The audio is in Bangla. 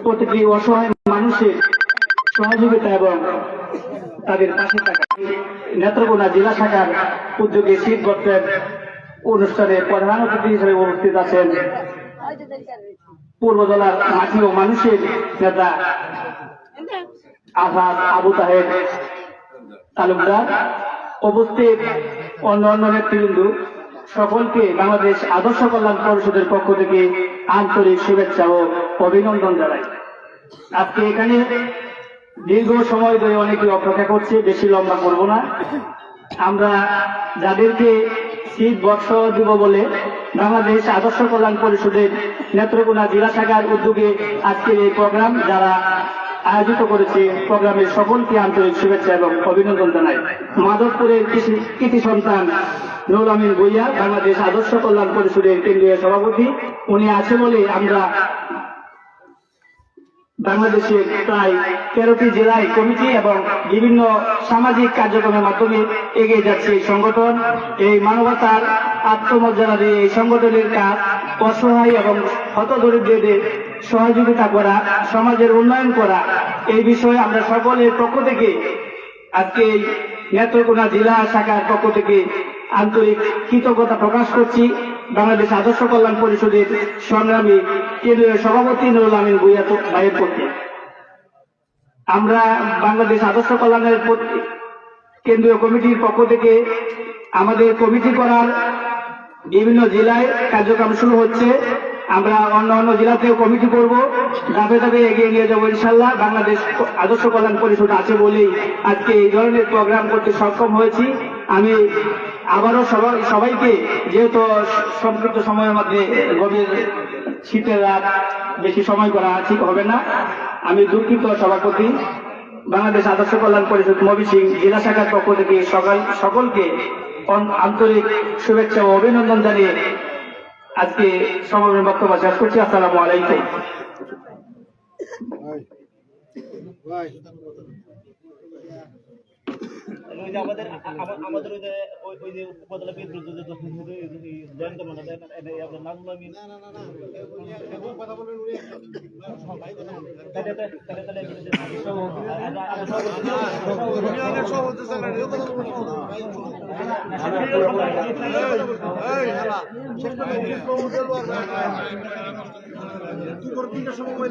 প্রতিটি অসহায় মানুষের সহযোগিতা এবং তাদের পাশে থাকা। নেত্রকোনা জেলা শাখার উদ্যোগে শীত বস্ত্রের অনুষ্ঠানে প্রধান অতিথি হিসেবে উপস্থিত আছেন পূর্ব জেলার মাটি ও মানুষের নেতা আহাদ আবু তাহের তালুকদার। উপস্থিত অন্যান্য নেতৃবৃন্দ সকলকে বাংলাদেশ আদর্শ কল্যাণ পরিষদের পক্ষ থেকে আন্তরিক শুভেচ্ছা ও অভিনন্দন জানাই। আজকে এখানে দীর্ঘ সময় ধরে অনেকে অপেক্ষা করছে, বেশি লম্বা করব না। আমরা যাদেরকে শীত বর্ষ দিব বলে বাংলাদেশ আদর্শ কল্যাণ পরিষদের নেত্রকোনা জেলা শাখার উদ্যোগে আজকের এই প্রোগ্রাম যারা আয়োজিত করেছে, প্রোগ্রামের সকলকে আন্তরিক শুভেচ্ছা এবং অভিনন্দন জানাই। মাধবপুরের কৃতি সন্তান নুরুল আমিন ভূঁইয়া বাংলাদেশ আদর্শ কল্যাণ পরিষদের কেন্দ্রীয় সভাপতি, উনি আছে বলে আমরা বাংলাদেশের প্রায় 13টি জেলায় কমিটি এবং বিভিন্ন সামাজিক কার্যক্রমের মাধ্যমে এগিয়ে যাচ্ছে এই সংগঠন। এই মানবতার আত্মমর্যাদা দিয়ে এই সংগঠনের কাজ অসহায় এবং হতদরিদ্রদের সহযোগিতা করা, সমাজের উন্নয়ন করা, এই বিষয়ে আমরা সকলের পক্ষ থেকে আজকে এই নেত্রকোনা জেলা শাখার পক্ষ থেকে আন্তরিক কৃতজ্ঞতা প্রকাশ করছি বাংলাদেশ আদর্শ কল্যাণ পরিষদের সংগ্রামী কেন্দ্রীয় সভাপতি নুরুল আমিন ভূঁইয়া ভাইয়ের প্রতি। আমরা বাংলাদেশ আদর্শ কল্যাণের কেন্দ্রীয় কমিটির পক্ষ থেকে আমাদের কমিটি করার বিভিন্ন জেলায় কার্যক্রম শুরু হচ্ছে। আমরা অন্য অন্য জেলাতেও কমিটি করব, ধাপে ধাপে এগিয়ে নিয়ে যাবো ইনশাল্লাহ। বাংলাদেশ আদর্শ কল্যাণ পরিষদ আছে বলেই আজকে এই ধরনের প্রোগ্রাম করতে সক্ষম হয়েছি। আমি আবারও সবাইকে, যেহেতু সংক্ষিপ্ত সময়ের মধ্যে গভীর শীতের রাত, বেশি সময় করা ঠিক হবে না, আমি দুঃখিত সভাপতি বাংলাদেশ আদর্শ কল্যাণ পরিষদ ময়মনসিংহ জেলা শাখার পক্ষ থেকে সকলকে আন্তরিক শুভেচ্ছা ও অভিনন্দন জানিয়ে আজকে সমাবেশের বক্তব্য শেষ করছি। আসসালামু আলাইকুম। আমাদের ওই যে উপজেলা বিদ্যুৎ জয়েন করবো না আপনার নাজমুল আমিন তাহলে